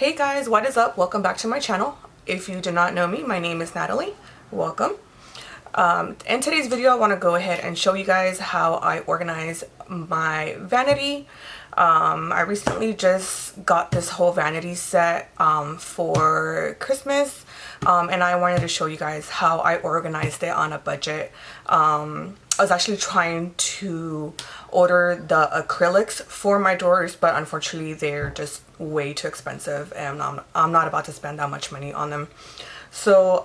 Hey guys, what is up? Welcome back to my channel. If you do not know me, my name is Natalie. Welcome. In today's video, I want to go ahead and show you guys how I organize my vanity. I recently just got this whole vanity set for Christmas, and I wanted to show you guys how I organized it on a budget. I was actually trying to order the acrylics for my drawers, but unfortunately they're just way too expensive and I'm not about to spend that much money on them. So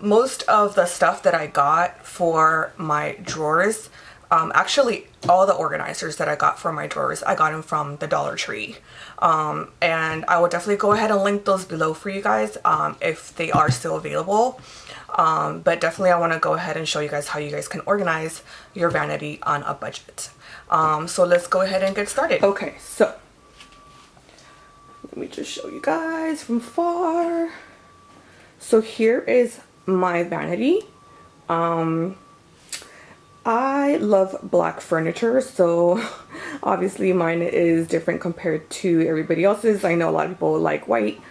most of the stuff that I got for my drawers, actually all the organizers that I got for my drawers, I got them from the Dollar Tree. And I will definitely go ahead and link those below for you guys if they are still available. But definitely I want to go ahead and show you guys how you guys can organize your vanity on a budget. So let's go ahead and get started. Okay, so let me just show you guys from far. So here is my vanity. I love black furniture, so obviously mine is different compared to everybody else's. I know a lot of people like white.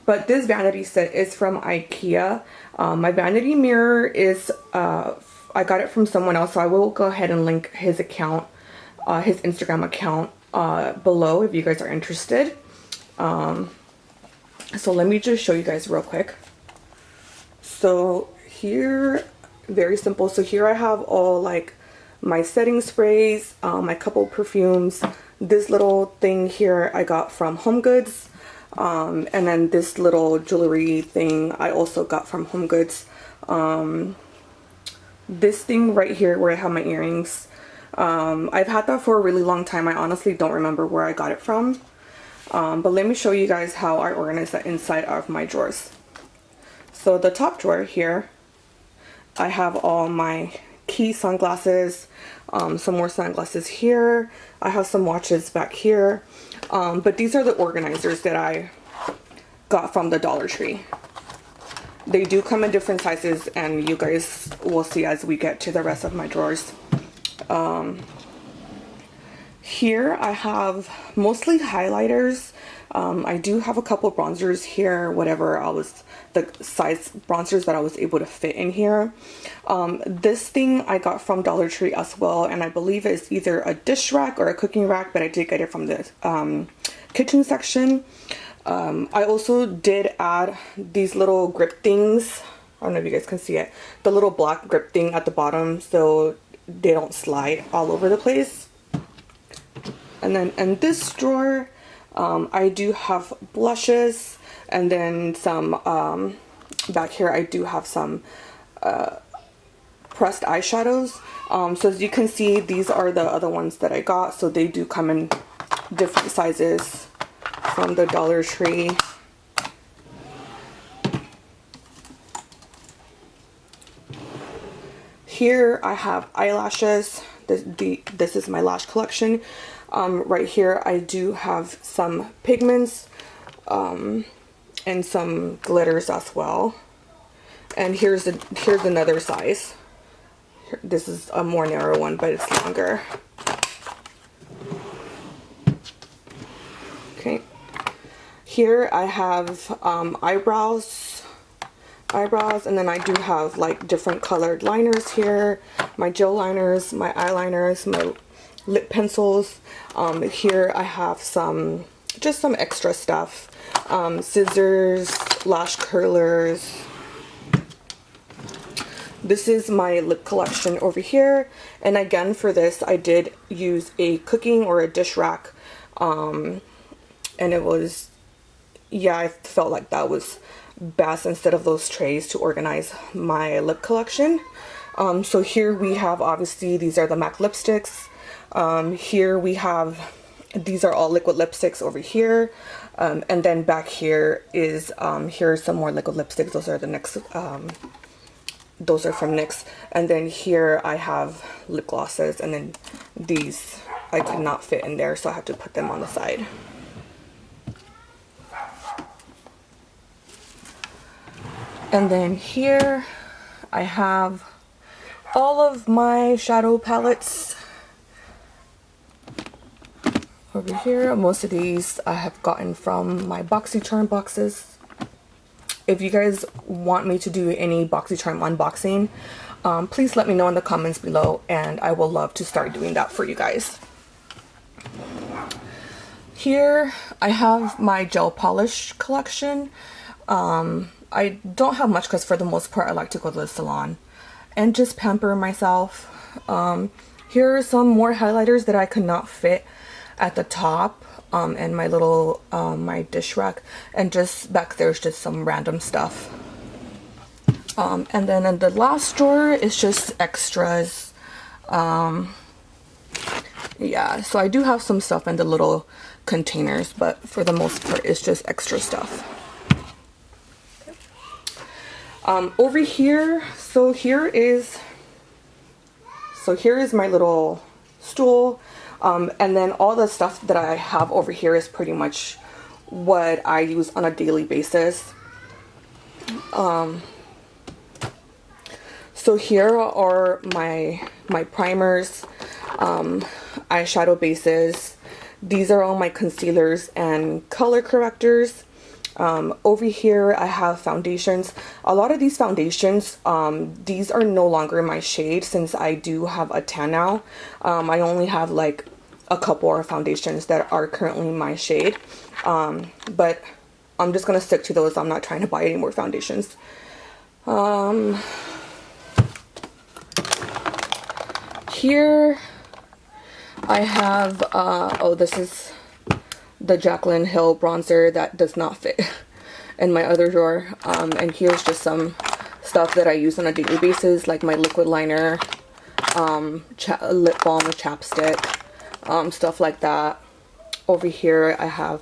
But this vanity set is from IKEA. My Vanity Mirror is, I got it from someone else, so I will go ahead and link his account, his Instagram account below if you guys are interested. So let me just show you guys real quick. So here, very simple. So here I have all like my setting sprays, my couple perfumes. This little thing here I got from HomeGoods. And then this little jewelry thing I also got from HomeGoods. This thing right here where I have my earrings, I've had that for a really long time. I honestly don't remember where I got it from. But let me show you guys how I organize that inside of my drawers. So the top drawer here, I have all my key sunglasses, some more sunglasses here. I have some watches back here. But these are the organizers that I got from the Dollar Tree. They do come in different sizes, and you guys will see as we get to the rest of my drawers. Here I have mostly highlighters. I do have a couple bronzers here, the size bronzers that I was able to fit in here. This thing I got from Dollar Tree as well, and I believe it's either a dish rack or a cooking rack, but I did get it from the kitchen section. I also did add these little grip things. I don't know if you guys can see it. The little black grip thing at the bottom so they don't slide all over the place. And then in this drawer, I do have blushes, and then some, back here I do have some pressed eyeshadows. So as you can see, these are the other ones that I got, so they do come in different sizes from the Dollar Tree. Here I have eyelashes. This is my lash collection. Right here I do have some pigments and some glitters as well. And here's another size. This is a more narrow one, but it's longer. Okay. Here I have eyebrows, and then I do have like different colored liners here, my gel liners, my eyeliners, my lip pencils. Here I have just some extra stuff, scissors, lash curlers. This is my lip collection over here, and again for this I did use a cooking or a dish rack, and it was, yeah, I felt like that was best instead of those trays to organize my lip collection. So here we have, obviously these are the MAC lipsticks. Here we have, these are all liquid lipsticks over here, and then back here is here are some more liquid lipsticks. Those are the NYX, those are from NYX. And then here I have lip glosses, and then these I could not fit in there, so I had to put them on the side. And then here I have all of my shadow palettes. Over here, most of these I have gotten from my BoxyCharm boxes. If you guys want me to do any BoxyCharm unboxing, please let me know in the comments below, and I will love to start doing that for you guys. Here I have my gel polish collection. I don't have much because for the most part I like to go to the salon and just pamper myself. Here are some more highlighters that I could not fit at the top and my little my dish rack, and just back there's just some random stuff. And then in the last drawer is just extras. Yeah, so I do have some stuff in the little containers, but for the most part it's just extra stuff. Over here, so here is my little stool, and then all the stuff that I have over here is pretty much what I use on a daily basis. So here are my primers, eyeshadow bases. These are all my concealers and color correctors. Over here I have foundations. A lot of these foundations, these are no longer my shade since I do have a tan now. I only have like a couple of foundations that are currently my shade, but I'm just gonna stick to those. I'm not trying to buy any more foundations. Here I have oh, this is the Jaclyn Hill bronzer that does not fit in my other drawer, and here's just some stuff that I use on a daily basis, like my liquid liner, lip balm, chapstick, stuff like that. Over here I have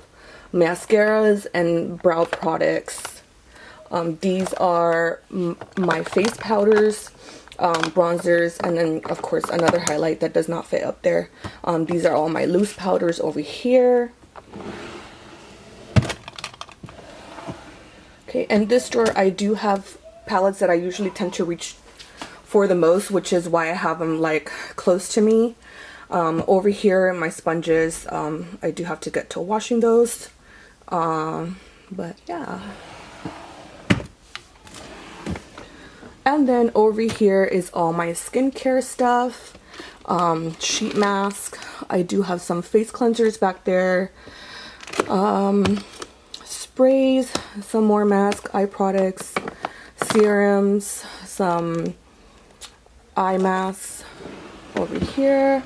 mascaras and brow products. These are my face powders, bronzers, and then of course another highlight that does not fit up there. These are all my loose powders over here. Okay, and this drawer I do have palettes that I usually tend to reach for the most, which is why I have them like close to me. Over here my sponges, I do have to get to washing those, but yeah. And then over here is all my skincare stuff, sheet mask. I do have some face cleansers back there, sprays, some more mask, eye products, serums, some eye masks over here.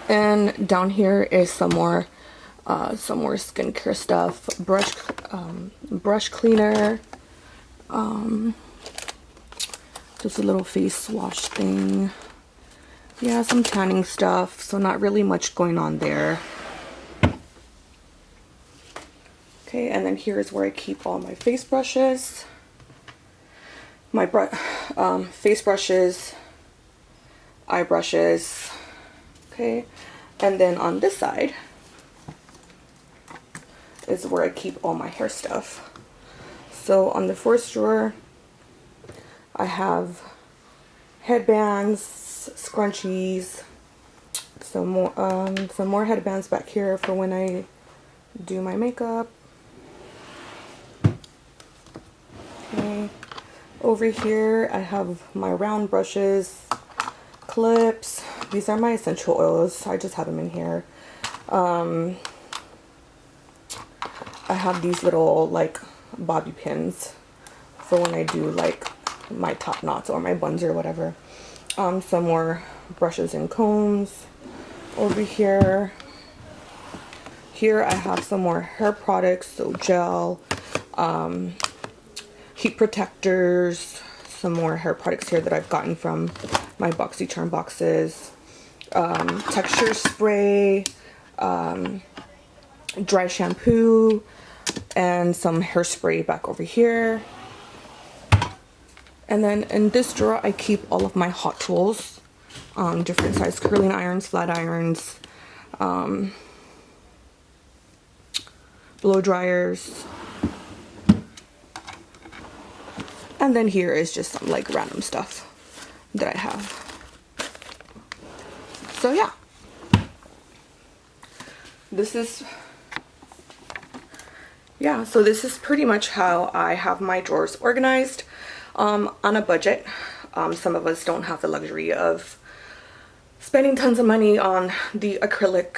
And down here is some more skincare stuff, brush cleaner, just a little face wash thing. Yeah, some tanning stuff, so not really much going on there. Okay, and then here's where I keep all my face brushes. My face brushes, eye brushes. Okay, and then on this side is where I keep all my hair stuff. So on the first drawer I have headbands, scrunchies, some more headbands back here for when I do my makeup. Okay. Over here I have my round brushes, clips. These are my essential oils. I just have them in here. I have these little like bobby pins for when I do like my top knots or my buns or whatever. Some more brushes and combs over here. Here I have some more hair products, so gel, heat protectors, some more hair products here that I've gotten from my BoxyCharm boxes, texture spray, dry shampoo, and some hairspray back over here. And then in this drawer I keep all of my hot tools, different size curling irons, flat irons, blow dryers. And then here is just some like random stuff that I have. So yeah. this is, yeah, so this is pretty much how I have my drawers organized on a budget. Some of us don't have the luxury of spending tons of money on the acrylic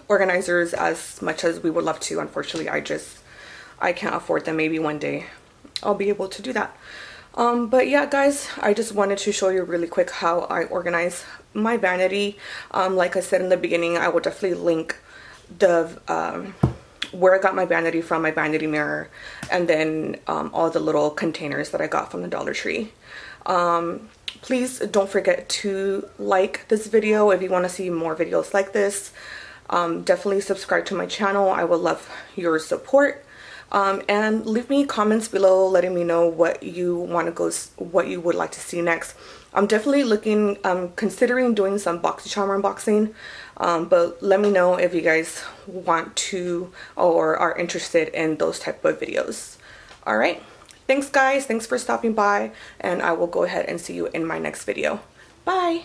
organizers as much as we would love to. Unfortunately, I can't afford them. Maybe one day I'll be able to do that. But yeah, guys, I just wanted to show you really quick how I organize my vanity. Like I said in the beginning, I will definitely link the where I got my vanity from, my Vanity Mirror, and then all the little containers that I got from the Dollar Tree. Please don't forget to like this video if you want to see more videos like this. Definitely subscribe to my channel. I would love your support. And leave me comments below letting me know what you would like to see next. I'm definitely considering doing some BoxyCharm unboxing, but let me know if you guys want to or are interested in those type of videos. All right, thanks guys, thanks for stopping by, and I will go ahead and see you in my next video. Bye.